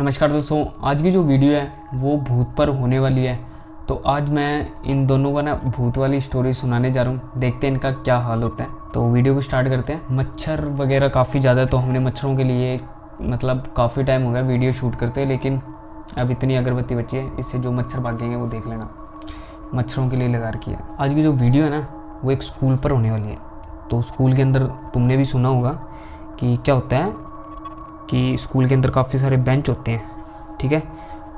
नमस्कार दोस्तों, आज की जो वीडियो है वो भूत पर होने वाली है। तो आज मैं इन दोनों को ना भूत वाली स्टोरी सुनाने जा रहा हूँ। देखते हैं इनका क्या हाल होता है। तो वीडियो को स्टार्ट करते हैं। मच्छर वगैरह काफ़ी ज़्यादा, तो हमने मच्छरों के लिए काफ़ी टाइम हो गया वीडियो शूट करते, लेकिन अब इतनी अगरबत्ती बची है, इससे जो मच्छर भागेंगे वो देख लेना। मच्छरों के लिए लगा रखी है। आज की जो वीडियो है ना वो एक स्कूल पर होने वाली है। तो स्कूल के अंदर तुमने भी सुना होगा कि क्या होता है कि स्कूल के अंदर काफ़ी सारे बेंच होते हैं, ठीक है।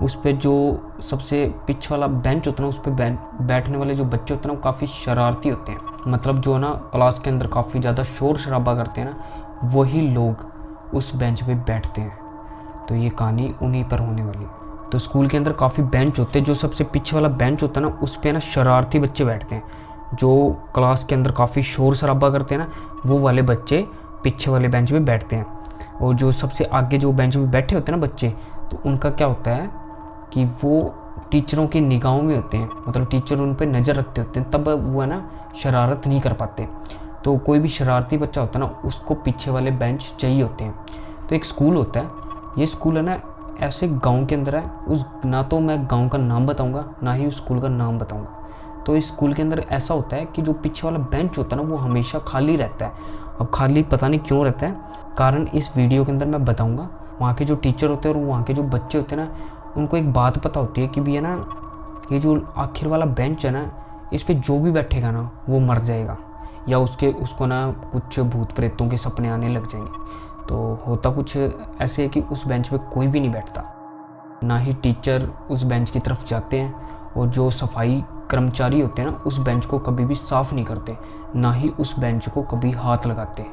उस पर जो सबसे पिच वाला बेंच होता है ना, उस पर बैठने वाले जो बच्चे होते हैं ना, वो काफ़ी शरारती होते हैं। मतलब जो ना क्लास के अंदर काफ़ी ज़्यादा शोर शराबा करते हैं ना, वही लोग उस बेंच पे बैठते हैं। तो ये कहानी उन्हीं पर होने वाली है। तो स्कूल के अंदर काफ़ी बेंच होते हैं। जो सबसे पिच वाला बेंच होता है ना, उस पर ना शरारती बच्चे बैठते हैं। जो क्लास के अंदर काफ़ी शोर शराबा करते हैं ना, वो वाले बच्चे पीछे वाले बेंच पे बैठते हैं। और जो सबसे आगे जो बेंच पे बैठे होते हैं ना बच्चे, तो उनका क्या होता है कि वो टीचरों की निगाहों में होते हैं। मतलब टीचर उन पर नज़र रखते होते हैं, तब वो है ना शरारत नहीं कर पाते। तो कोई भी शरारती बच्चा होता है ना, उसको पीछे वाले बेंच चाहिए होते हैं। तो एक स्कूल होता है, ये स्कूल है ना ऐसे गांव के अंदर है। उस ना तो मैं गांव का नाम बताऊंगा, ना ही उस स्कूल का नाम बताऊंगा। तो इस स्कूल के अंदर ऐसा होता है कि जो पीछे वाला बेंच होता है ना, वो हमेशा खाली रहता है। अब खाली पता नहीं क्यों रहता है, कारण इस वीडियो के अंदर मैं बताऊंगा। वहाँ के जो टीचर होते हैं और वहाँ के जो बच्चे होते हैं ना, उनको एक बात पता होती है कि भी है ना, ये जो आखिर वाला बेंच है ना, इस पर जो भी बैठेगा ना वो मर जाएगा, या उसको ना कुछ भूत प्रेतों के सपने आने लग जाएंगे। तो होता कुछ ऐसे है कि उस बेंच पे कोई भी नहीं बैठता, ना ही टीचर उस बेंच की तरफ जाते हैं, और जो सफाई कर्मचारी होते हैं ना, उस बेंच को कभी भी साफ़ नहीं करते, ना ही उस बेंच को कभी हाथ लगाते।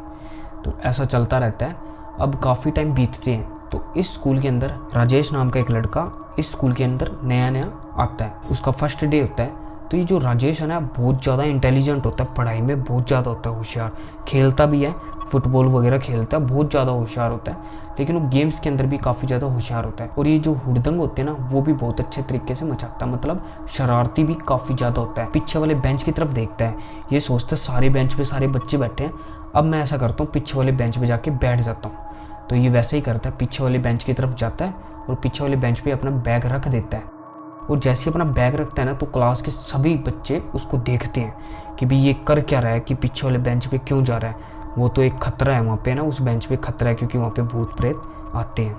तो ऐसा चलता रहता है। अब काफ़ी टाइम बीतते हैं। तो इस स्कूल के अंदर राजेश नाम का एक लड़का इस स्कूल के अंदर नया नया आता है। उसका फर्स्ट डे होता है। तो ये जो राजेश है ना, बहुत ज़्यादा इंटेलिजेंट होता है, पढ़ाई में बहुत ज़्यादा होता है होशियार, खेलता भी है, फुटबॉल वगैरह खेलता है, बहुत ज़्यादा होशियार होता है। लेकिन वो गेम्स के अंदर भी काफ़ी ज़्यादा होशियार होता है। और ये जो हुड़दंग होते हैं ना, वो भी बहुत अच्छे तरीके से मचाता है। मतलब शरारती भी काफ़ी ज़्यादा होता है। पीछे वाले बेंच की तरफ देखता है, ये सोचता है सारे बेंच पे सारे बच्चे बैठे हैं, अब मैं ऐसा करता हूँ पीछे वाले बेंच पे जाके बैठ जाता हूँ। तो ये वैसे ही करता है, पीछे वाले बेंच की तरफ जाता है और पीछे वाले बेंच पे अपना बैग रख देता है। और जैसे ही अपना बैग रखता है ना, तो क्लास के सभी बच्चे उसको देखते हैं कि भाई ये कर क्या रहा है, कि पीछे वाले बेंच पे क्यों जा रहा है। वो तो एक खतरा है वहाँ पे ना, उस बेंच पे खतरा है, क्योंकि वहाँ पे भूत प्रेत आते हैं।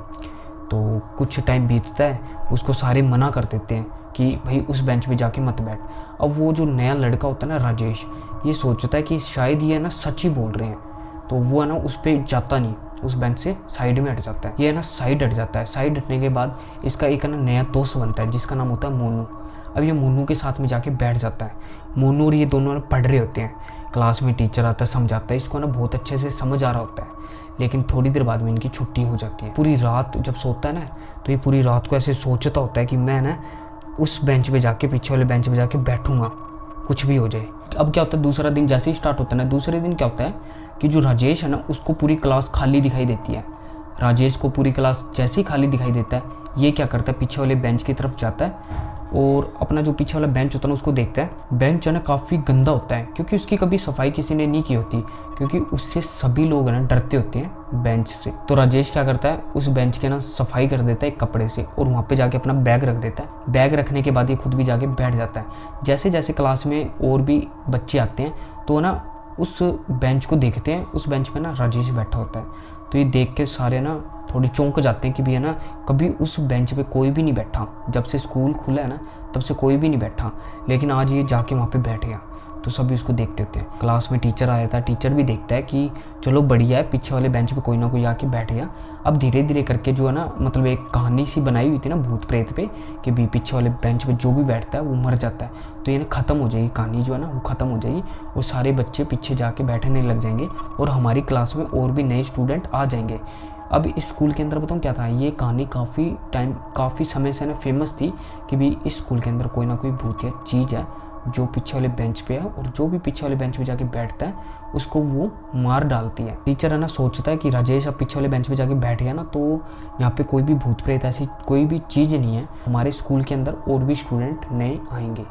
तो कुछ टाइम बीतता है, उसको सारे मना कर देते हैं कि भाई उस बेंच पे जाके मत बैठ। अब वो जो नया लड़का होता है ना राजेश, ये सोचता है कि शायद ये ना सच ही बोल रहे हैं। तो वो है ना उस पर जाता नहीं, उस बेंच से साइड में हट जाता है। ये है ना साइड हट जाता है। साइड हटने के बाद इसका एक है ना नया दोस्त बनता है, जिसका नाम होता है मोनू। अब ये मोनू के साथ में जाके बैठ जाता है। मोनू और ये दोनों ना पढ़ रहे होते हैं। क्लास में टीचर आता है, समझाता है, इसको ना बहुत अच्छे से समझ आ रहा होता है। लेकिन थोड़ी देर बाद में इनकी छुट्टी हो जाती है। पूरी रात जब सोता है ना, तो ये पूरी रात को ऐसे सोचता होता है कि मैं ना उस बेंच पे जाके, पीछे वाले बेंच पे जाके बैठूंगा, कुछ भी हो जाए। अब क्या होता है, दूसरा दिन जैसे ही स्टार्ट होता है ना, दूसरे दिन क्या होता है कि जो राजेश है ना, उसको पूरी क्लास खाली दिखाई देती है। राजेश को पूरी क्लास जैसे ही खाली दिखाई देता है, ये क्या करता है, पीछे वाले बेंच की तरफ जाता है और अपना जो पीछे वाला बेंच होता है ना, उसको देखता है। बेंच है ना काफ़ी गंदा होता है, क्योंकि उसकी कभी सफाई किसी ने नहीं की होती, क्योंकि उससे सभी लोग है ना डरते होते हैं बेंच से। तो राजेश क्या करता है, उस बेंच के ना सफाई कर देता है एक कपड़े से, और वहाँ पे जाके अपना बैग रख देता है। बैग रखने के बाद ये खुद भी जाके बैठ जाता है। जैसे जैसे क्लास में और भी बच्चे आते हैं, तो ना उस बेंच को देखते हैं, उस बेंच पे ना राजेश बैठा होता है। तो ये देख के सारे ना थोड़ी चौंक जाते हैं कि भैया ना कभी उस बेंच पे कोई भी नहीं बैठा, जब से स्कूल खुला है ना तब से कोई भी नहीं बैठा, लेकिन आज ये जाके वहाँ पे बैठ गया। तो सभी उसको देखते होते हैं। क्लास में टीचर आया था, टीचर भी देखता है कि चलो बढ़िया है, पीछे वाले बेंच पे कोई ना कोई आके बैठ गया। अब धीरे धीरे करके जो है ना, मतलब एक कहानी सी बनाई हुई थी ना भूत प्रेत पे, कि भी पीछे वाले बेंच पे जो भी बैठता है वो मर जाता है। तो ये ना ख़त्म हो जाएगी कहानी, जो है ना वो ख़त्म हो जाएगी, और सारे बच्चे पीछे जाके बैठने लग जाएंगे, और हमारी क्लास में और भी नए स्टूडेंट आ जाएंगे। अब इस स्कूल के अंदर बताऊँ क्या था, ये कहानी काफ़ी समय से ना फेमस थी कि भी इस स्कूल के अंदर कोई ना कोई भूतिया चीज़ है जो पीछे वाले बेंच पे है, और जो भी पीछे वाले बेंच पे जाके बैठता है उसको वो मार डालती है। टीचर है ना सोचता है कि राजेश अब पीछे वाले बेंच पे जाके बैठ गया ना, तो यहाँ पे कोई भी भूत प्रेत ऐसी कोई भी चीज़ नहीं है, हमारे स्कूल के अंदर और भी स्टूडेंट नए आएंगे।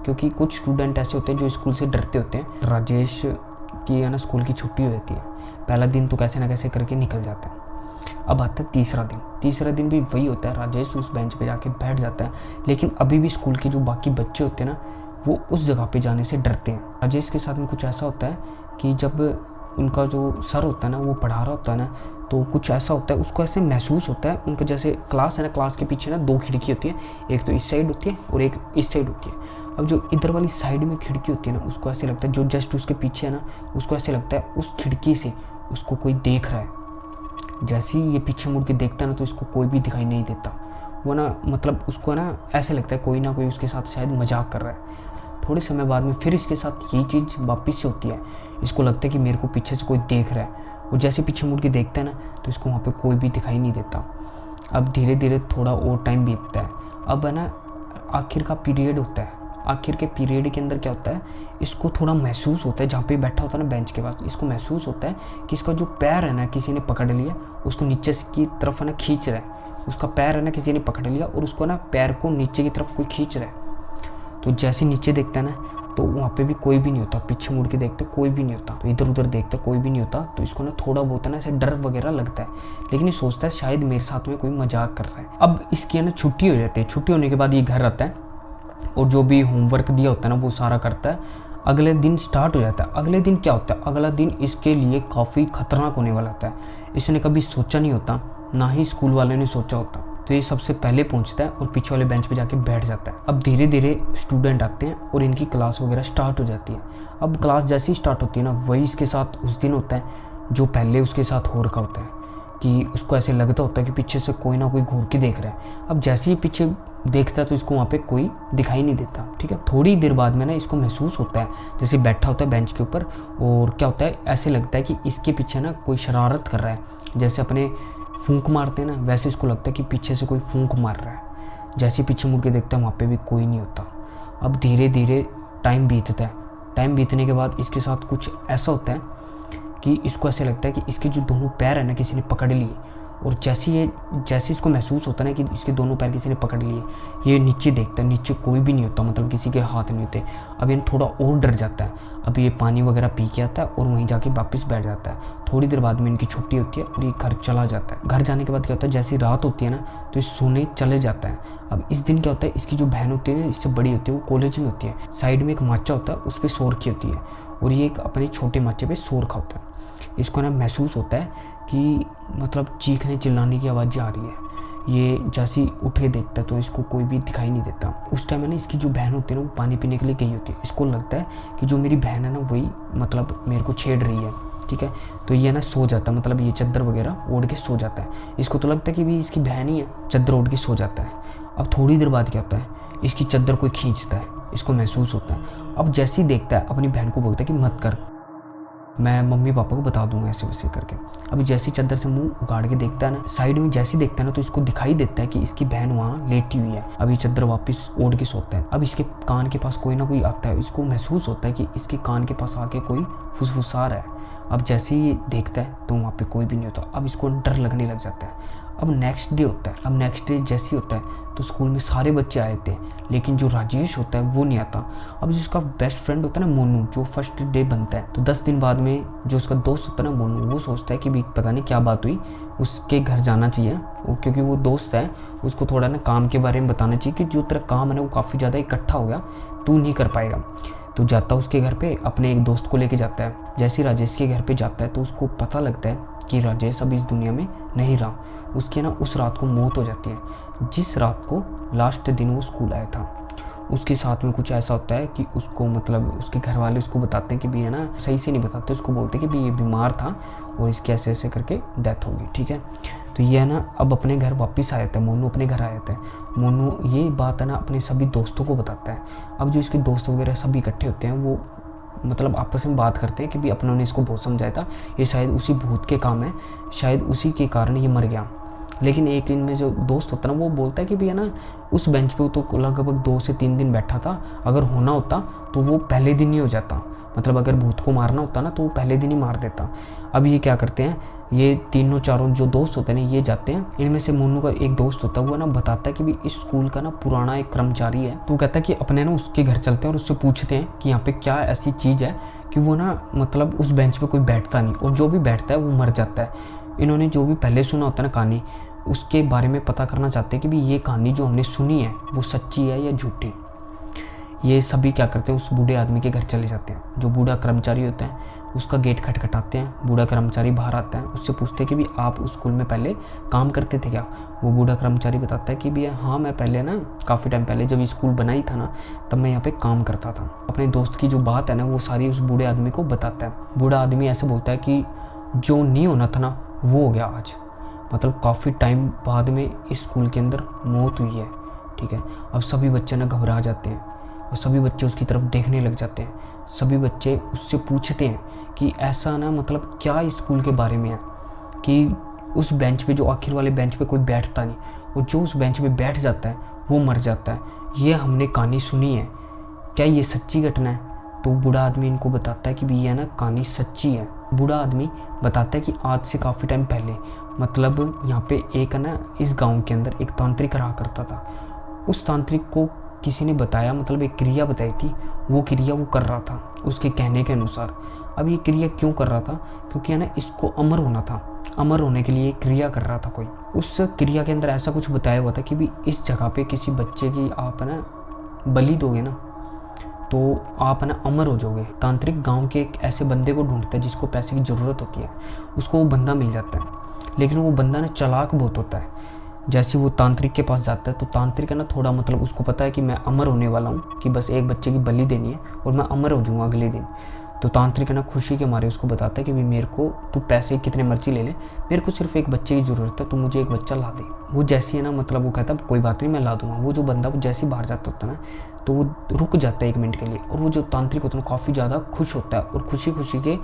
क्योंकि कुछ स्टूडेंट ऐसे होते हैं जो स्कूल से डरते होते हैं। राजेश की है ना स्कूल की छुट्टी हो जाती है, पहला दिन तो कैसे ना कैसे करके निकल जाता है। अब आता है तीसरा दिन भी वही होता है, राजेश उस बेंच पे जाके बैठ जाता है, लेकिन अभी भी स्कूल के जो बाकी बच्चे होते हैं ना वो उस जगह पे जाने से डरते हैं। राजेश के साथ में कुछ ऐसा होता है कि जब उनका जो सर होता है ना वो पढ़ा रहा होता है ना, तो कुछ ऐसा होता है, उसको ऐसे महसूस होता है, उनका जैसे क्लास है ना, क्लास के पीछे ना 2 खिड़की होती है, एक तो इस साइड होती है और एक इस साइड होती है। अब जो इधर वाली साइड में खिड़की होती है ना, उसको ऐसे लगता है, जो जस्ट उसके पीछे है ना, उसको ऐसे लगता है उस खिड़की से उसको कोई देख रहा है। जैसे ही ये पीछे मुड़ के देखता है ना तो इसको कोई भी दिखाई नहीं देता। वो ना मतलब उसको ना ऐसे लगता है कोई ना कोई उसके साथ शायद मजाक कर रहा है। थोड़े समय बाद में फिर इसके साथ यही चीज़ वापस से होती है। इसको लगता है कि मेरे को पीछे से कोई देख रहा है, और जैसे पीछे मुड़ के देखता है ना तो इसको वहाँ पे कोई भी दिखाई नहीं देता। अब धीरे धीरे थोड़ा और टाइम बीतता है। अब है ना आखिर का पीरियड होता है। आखिर के पीरियड के अंदर क्या होता है, इसको थोड़ा महसूस होता है, जहाँ पे बैठा होता है ना बेंच के पास, इसको महसूस होता है कि इसका जो पैर है ना किसी ने पकड़ लिया, उसको नीचे की तरफ है ना खींच रहा है। उसका पैर है ना किसी ने पकड़ लिया और उसको ना पैर को नीचे की तरफ कोई खींच रहा है। तो जैसे नीचे देखता है ना तो वहाँ पे भी कोई भी नहीं होता, पीछे मुड़ के देखता कोई भी नहीं होता, तो इधर उधर देखता कोई भी नहीं होता। तो इसको ना थोड़ा बहुत है ना ऐसे डर वगैरह लगता है, लेकिन ये सोचता है शायद मेरे साथ में कोई मजाक कर रहा है। अब इसकी है ना छुट्टी हो जाती है। छुट्टी होने के बाद ये घर आता है और जो भी होमवर्क दिया होता है ना वो सारा करता है। अगले दिन स्टार्ट हो जाता है। अगले दिन क्या होता है, अगला दिन इसके लिए काफ़ी खतरनाक होने वाला होता है। इसने कभी सोचा नहीं होता, ना ही स्कूल वाले ने सोचा होता। तो ये सबसे पहले पहुंचता है और पीछे वाले बेंच पे जाके बैठ जाता है। अब धीरे धीरे स्टूडेंट आते हैं और इनकी क्लास वगैरह स्टार्ट हो जाती है। अब क्लास जैसे ही स्टार्ट होती है ना, वही इसके साथ उस दिन होता है जो पहले उसके साथ हो रखा होता है, कि उसको ऐसे लगता होता है कि पीछे से कोई ना कोई घूर के देख रहा है। अब जैसे ही पीछे देखता है तो इसको वहाँ पे कोई दिखाई नहीं देता। ठीक है, थोड़ी देर बाद में ना इसको महसूस होता है जैसे बैठा होता है बेंच के ऊपर, और क्या होता है ऐसे लगता है कि इसके पीछे ना कोई शरारत कर रहा है। जैसे अपने फूंक मारते हैं ना, वैसे इसको लगता है कि पीछे से कोई फूंक मार रहा है। जैसे पीछे मुड़ के देखता है वहाँ पे भी कोई नहीं होता। अब धीरे धीरे टाइम बीतता है। टाइम बीतने के बाद इसके साथ कुछ ऐसा होता है कि इसको ऐसे लगता है कि इसके जो दोनों पैर है ना किसी ने पकड़ लिए, और जैसे इसको महसूस होता है ना कि इसके दोनों पैर किसी ने पकड़ लिए, ये नीचे देखता है, नीचे कोई भी नहीं होता, मतलब किसी के हाथ नहीं होते। अब ये थोड़ा और डर जाता है। अब ये पानी वगैरह पी के आता है और वहीं जाके वापस बैठ जाता है। थोड़ी देर बाद में इनकी छुट्टी होती है और ये घर चला जाता है। घर जाने के बाद क्या होता है, जैसी रात होती है ना तो ये सोने चले जाता है। अब इस दिन क्या होता है, इसकी जो बहन होती है ना, इससे बड़ी होती है, वो कॉलेज में होती है। साइड में एक माचा होता है, उस पर सो रखी होती है, और ये एक अपने छोटे माचे पे सो रखा होता है। इसको ना महसूस होता है कि मतलब चीखने चिल्लाने की आवाज़ें आ रही है। ये जैसे ही उठ के देखता है तो इसको कोई भी दिखाई नहीं देता। उस टाइम है ना इसकी जो बहन होती है ना वो पानी पीने के लिए गई होती है। इसको लगता है कि जो मेरी बहन है ना वही मतलब मेरे को छेड़ रही है। ठीक है, तो ये ना सो जाता है, मतलब ये चादर वगैरह ओढ़ के सो जाता है। इसको तो लगता है कि भी इसकी बहन ही है, चादर ओढ़ के सो जाता है। अब थोड़ी देर बाद क्या होता है, इसकी चादर कोई खींचता है, इसको महसूस होता है। अब जैसे ही देखता है अपनी बहन को बोलता है कि मत कर, मैं मम्मी पापा को बता दूंगा, ऐसे वैसे करके। अभी जैसी चादर से मुंह उगाड़ के देखता है ना, साइड में जैसे ही देखता है ना तो इसको दिखाई देता है कि इसकी बहन वहाँ लेटी हुई है। अभी चादर वापस ओढ़ के सोता है। अब इसके कान के पास कोई ना कोई आता है। इसको महसूस होता है कि इसके कान के पास आके कोई फुसफुसा रहा है। अब जैसे ही देखता है तो वहाँ पे कोई भी नहीं होता। अब इसको डर लगने लग जाता है। अब नेक्स्ट डे होता है। अब नेक्स्ट डे जैसे ही होता है तो स्कूल में सारे बच्चे आए थे, लेकिन जो राजेश होता है वो नहीं आता। अब जिसका बेस्ट फ्रेंड होता है ना मोनू, जो फर्स्ट डे बनता है, तो 10 दिन बाद में जो उसका दोस्त होता है ना मोनू, वो सोचता है कि भी पता नहीं क्या बात हुई, उसके घर जाना चाहिए। क्योंकि वो दोस्त है, उसको थोड़ा ना काम के बारे में बताना चाहिए कि जो तेरा काम है ना वो काफ़ी ज़्यादा इकट्ठा हो गया, तू नहीं कर पाएगा। तो जाता उसके घर पे, अपने एक दोस्त को लेके जाता है। जैसे राजेश के घर पे जाता है तो उसको पता लगता है कि राजेश अब इस दुनिया में नहीं रहा। उसके ना उस रात को मौत हो जाती है, जिस रात को लास्ट दिन वो स्कूल आया था। उसके साथ में कुछ ऐसा होता है कि उसको मतलब उसके घर वाले उसको बताते हैं कि भी है ना, सही से नहीं बताते, उसको बोलते हैं कि भी ये बीमार था और इसके ऐसे ऐसे करके डेथ हो गई। ठीक है, तो ये है ना अब अपने घर वापस आया था। मोनू अपने घर आया था। मोनू ये बात है ना अपने सभी दोस्तों को बताता है। अब जो इसके दोस्त वगैरह सभी इकट्ठे होते हैं, वो मतलब आपस में बात करते हैं कि भी अपनों ने इसको बहुत समझाया था, ये शायद उसी भूत के काम है, शायद उसी के कारण ये मर गया। लेकिन एक इनमें जो दोस्त होता है ना वो बोलता है कि भी है ना उस बेंच पे तो लगभग 2 से 3 दिन बैठा था, अगर होना होता तो वो पहले दिन ही हो जाता। मतलब अगर भूत को मारना होता ना तो वो पहले दिन ही मार देता। अब ये क्या करते हैं, ये तीनों चारों जो दोस्त होते हैं ना ये जाते हैं। इनमें से मोनू का एक दोस्त होता है, वो ना बताता है कि भी इस स्कूल का ना पुराना एक कर्मचारी है। तो वो कहता है कि अपने ना उसके घर चलते हैं और उससे पूछते हैं कि यहाँ पे क्या ऐसी चीज़ है कि वो ना मतलब उस बेंच पे कोई बैठता नहीं, और जो भी बैठता है वो मर जाता है। इन्होंने जो भी पहले सुना होता है ना कहानी, उसके बारे में पता करना चाहते हैं कि भी ये कहानी जो हमने सुनी है वो सच्ची है या झूठी। ये सभी क्या करते हैं, उस बूढ़े आदमी के घर चले जाते हैं। जो बूढ़ा कर्मचारी होता है उसका गेट खटखटाते हैं। बूढ़ा कर्मचारी बाहर आता है, उससे पूछते हैं कि भी आप उस स्कूल में पहले काम करते थे क्या। वो बूढ़ा कर्मचारी बताता है कि भैया हाँ, मैं पहले ना काफ़ी टाइम पहले जब स्कूल बनाई था ना, तब मैं यहाँ पे काम करता था। अपने दोस्त की जो बात है ना वो सारी उस बूढ़े आदमी को बताता है। बूढ़ा आदमी ऐसे बोलता है कि जो नहीं होना था ना वो हो गया आज। मतलब काफ़ी टाइम बाद में इस स्कूल के अंदर मौत हुई है। ठीक है, अब सभी बच्चे ना घबरा जाते हैं और सभी बच्चे उसकी तरफ देखने लग जाते हैं। सभी बच्चे उससे पूछते हैं कि ऐसा ना मतलब क्या इस स्कूल के बारे में है कि उस बेंच पे, जो आखिर वाले बेंच पे कोई बैठता नहीं, और जो उस बेंच पे बैठ जाता है वो मर जाता है। ये हमने कहानी सुनी है, क्या ये सच्ची घटना है। तो बूढ़ा आदमी इनको बताता है कि भैया ना कहानी सच्ची है। बूढ़ा आदमी बताता है कि आज से काफ़ी टाइम पहले, मतलब यहाँ पे एक ना इस गाँव के अंदर एक तांत्रिक रहा करता था। उस तांत्रिक को किसी ने बताया, मतलब एक क्रिया बताई थी, वो क्रिया वो कर रहा था उसके कहने के अनुसार। अब ये क्रिया क्यों कर रहा था, क्योंकि है ना इसको अमर होना था। अमर होने के लिए क्रिया कर रहा था कोई। उस क्रिया के अंदर ऐसा कुछ बताया हुआ था कि भी इस जगह पे किसी बच्चे की आप ना बलि दोगे ना तो आप ना अमर हो जाओगे। तांत्रिक गांव के एक ऐसे बंदे को ढूंढता है जिसको पैसे की ज़रूरत होती है। उसको वो बंदा मिल जाता है, लेकिन वो बंदा ना चालाक बहुत होता है। जैसे वो तांत्रिक के पास जाता है तो तांत्रिक है ना थोड़ा, मतलब उसको पता है कि मैं अमर होने वाला हूँ, कि बस एक बच्चे की बलि देनी है और मैं अमर हो जाऊँगा अगले दिन। तो तांत्रिक है ना खुशी के मारे उसको बताता है कि भी मेरे को तू पैसे कितने मर्जी ले ले, मेरे को सिर्फ एक बच्चे की ज़रूरत है, तो मुझे एक बच्चा ला दे। वो जैसी है ना, मतलब वो कहता है कोई बात नहीं मैं ला दूंगा। वो जो बंदा वो जैसे ही बाहर जाता होता है ना तो वो रुक जाता है 1 मिनट के लिए, और वो जो तांत्रिक होता है काफ़ी ज़्यादा खुश होता है, और खुशी खुशी के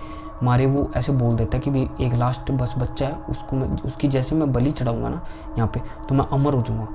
मारे वो ऐसे बोल देता है कि भी एक लास्ट बस बच्चा है, उसको मैं उसकी जैसे मैं बलि चढ़ाऊँगा ना यहाँ पे तो मैं अमर हो जाऊँगा।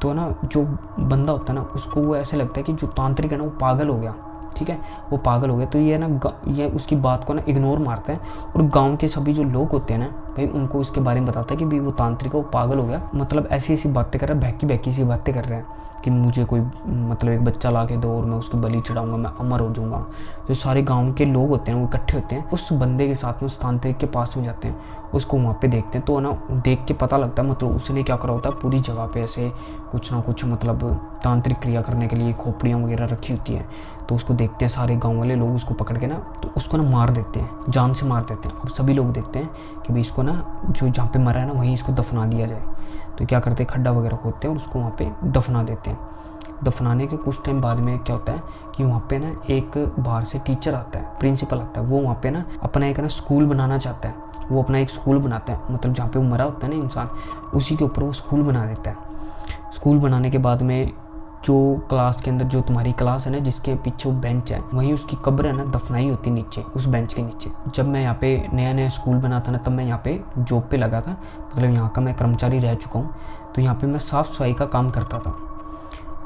तो ना जो बंदा होता है ना उसको वो ऐसे लगता है कि जो तांत्रिक है ना वो पागल हो गया। ठीक है, वो पागल हो गया। तो ये ना ये उसकी बात को ना इग्नोर मारता है, और गांव के सभी जो लोग होते हैं ना भाई उनको उसके बारे में बताता है कि भाई वो तांत्रिक है, वो पागल हो गया। मतलब ऐसी ऐसी बातें कर रहा है, बहकी सी बातें कर रहे हैं कि मुझे कोई मतलब एक बच्चा ला के दो और मैं उसकी बलि चढ़ाऊंगा, मैं अमर हो जाऊंगा। तो सारे गाँव के लोग होते हैं वो इकट्ठे होते हैं, उस बंदे के साथ में उस तांत्रिक के पास में जाते हैं, उसको वहाँ पे देखते हैं। तो ना देख के पता लगता है मतलब उसने क्या करा होता है, पूरी जगह पे ऐसे कुछ ना कुछ मतलब तांत्रिक क्रिया करने के लिए खोपड़ियाँ वगैरह रखी होती हैं। तो उसको देखते हैं सारे गांव वाले लोग, उसको पकड़ के ना तो उसको ना मार देते हैं, जान से मार देते हैं। अब सभी लोग देखते हैं कि भाई इसको ना जो जहाँ पे मरा है ना वहीं इसको दफना दिया जाए। तो क्या करते हैं, खड्डा वगैरह खोदते हैं और उसको वहाँ पे दफना देते हैं। दफनाने के कुछ टाइम बाद में क्या होता है कि वहाँ पे ना एक बाहर से टीचर आता है, प्रिंसिपल आता है। वो वहाँ पे ना अपना एक ना स्कूल बनाना चाहता है। वो अपना एक स्कूल बनाता है, मतलब जहाँ पे वो मरा होता है ना इंसान, उसी के ऊपर वो स्कूल बना देता है। स्कूल बनाने के बाद में जो क्लास के अंदर जो तुम्हारी क्लास है ना जिसके पीछे वो बेंच है, वहीं उसकी कब्र है ना दफनाई होती नीचे उस बेंच के नीचे। जब मैं यहाँ पे नया नया स्कूल बना था ना तब मैं यहाँ पे जॉब पे लगा था, मतलब यहाँ का मैं कर्मचारी रह चुका हूँ। तो यहाँ पे मैं साफ़ सफाई का काम करता था।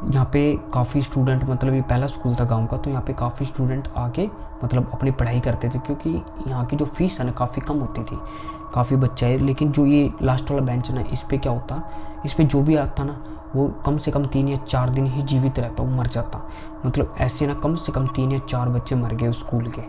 यहाँ पे काफ़ी स्टूडेंट, मतलब ये पहला स्कूल था गांव का, तो यहाँ पे काफ़ी स्टूडेंट आके मतलब अपनी पढ़ाई करते थे, क्योंकि यहाँ की जो फीस है ना काफ़ी कम होती थी, काफ़ी बच्चे आए। लेकिन जो ये लास्ट वाला बेंच है ना इस पर क्या होता, इस पर जो भी आता ना वो कम से कम 3 या 4 दिन ही जीवित रहता, वो मर जाता। मतलब ऐसे ना कम से कम 3 या 4 बच्चे मर गए उस स्कूल के।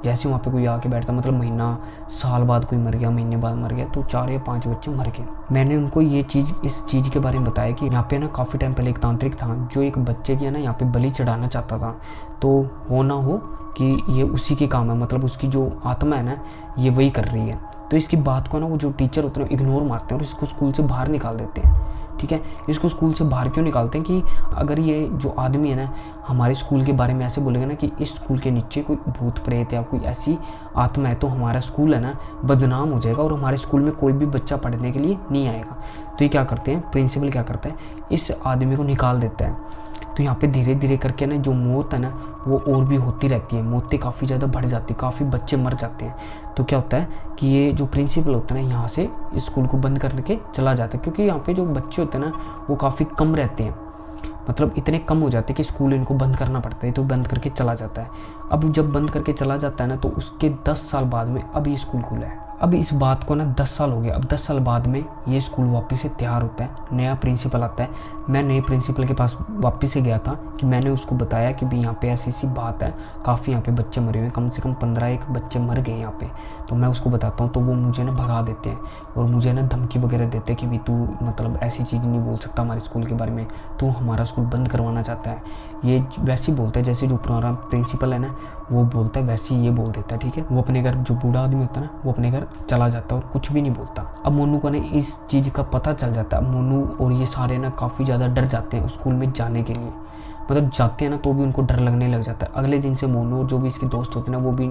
जैसे वहाँ पे कोई आके बैठता, मतलब महीना साल बाद कोई मर गया, महीने बाद मर गया, तो 4 या 5 बच्चे मर गए। मैंने उनको ये चीज़, इस चीज़ के बारे में बताया कि यहाँ पे ना काफ़ी टाइम पहले एक तांत्रिक था जो एक बच्चे की है ना यहाँ पे बलि चढ़ाना चाहता था। तो हो ना हो कि ये उसी के काम है, मतलब उसकी जो आत्मा है ना ये वही कर रही है। तो इसकी बात को ना वो जो टीचर होते हैं इग्नोर मारते हैं और इसको स्कूल से बाहर निकाल देते हैं। ठीक है, इसको स्कूल से बाहर क्यों निकालते हैं कि अगर ये जो आदमी है ना हमारे स्कूल के बारे में ऐसे बोलेगा ना कि इस स्कूल के नीचे कोई भूत प्रेत या कोई ऐसी आत्मा है, तो हमारा स्कूल है ना बदनाम हो जाएगा और हमारे स्कूल में कोई भी बच्चा पढ़ने के लिए नहीं आएगा। तो ये क्या करते हैं, प्रिंसिपल क्या करता है, इस आदमी को निकाल देता है। तो यहाँ पे धीरे धीरे करके ना जो मौत है ना वो और भी होती रहती है, मौतें काफ़ी ज़्यादा बढ़ जाती है, काफ़ी बच्चे मर जाते हैं। तो क्या होता है कि ये जो प्रिंसिपल होता है ना यहाँ से स्कूल को बंद करके चला जाता है, क्योंकि यहाँ पे जो बच्चे होते हैं ना वो काफ़ी कम रहते हैं, मतलब इतने कम हो जाते हैं कि स्कूल इनको बंद करना पड़ता है। तो बंद करके चला जाता है। अब जब बंद करके चला जाता है ना तो उसके 10 साल बाद में अब ये स्कूल खुला है। अब इस बात को ना 10 साल हो गया। अब 10 साल बाद में ये स्कूल वापस से तैयार होता है, नया प्रिंसिपल आता है। मैं नए प्रिंसिपल के पास वापस से गया था कि मैंने उसको बताया कि भी यहाँ पे ऐसी ऐसी बात है, काफ़ी यहाँ पे बच्चे मरे हुए हैं, कम से कम 15 एक बच्चे मर गए यहाँ पे। तो मैं उसको बताता हूँ तो वो मुझे ना भगा देते हैं और मुझे ना धमकी वगैरह देते हैं कि भी तू मतलब ऐसी चीज़ नहीं बोल सकता हमारे स्कूल के बारे में, तू हमारा स्कूल बंद करवाना चाहता है। ये वैसे ही बोलता है जैसे जो पुराना प्रिंसिपल है ना वो बोलता है, वैसे ही ये बोल देता है, ठीक है। वो अपने घर, जो बूढ़ा आदमी होता है ना, वो अपने घर चला जाता है और कुछ भी नहीं बोलता। अब मोनू को ना इस चीज़ का पता चल जाता है। मोनू और ये सारे ना काफ़ी ज़्यादा डर जाते हैं स्कूल में जाने के लिए, मतलब जाते हैं ना तो भी उनको डर लगने लग जाता है। अगले दिन से मोनू और जो भी इसके दोस्त होते हैं ना वो भी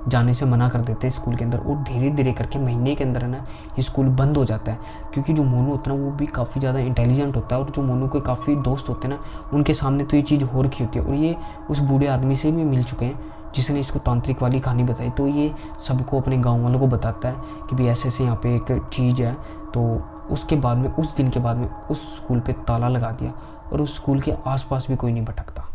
जाने से मना कर देते हैं स्कूल के अंदर, और धीरे धीरे करके महीने के अंदर है ना ये स्कूल बंद हो जाता है। क्योंकि जो मोनू होता है ना वो भी काफ़ी ज़्यादा इंटेलिजेंट होता है, और जो मोनू के काफ़ी दोस्त होते हैं ना उनके सामने तो ये चीज़ हो रखी होती है, और ये उस बूढ़े आदमी से भी मिल चुके हैं जिसने इसको तांत्रिक वाली कहानी बताई। तो ये सबको, अपने गाँव वालों को बताता है कि भाई ऐसे ऐसे यहाँ पे एक चीज़ है। तो उसके बाद में, उस दिन के बाद में उस स्कूल पे ताला लगा दिया और उस स्कूल के आसपास भी कोई नहीं भटकता।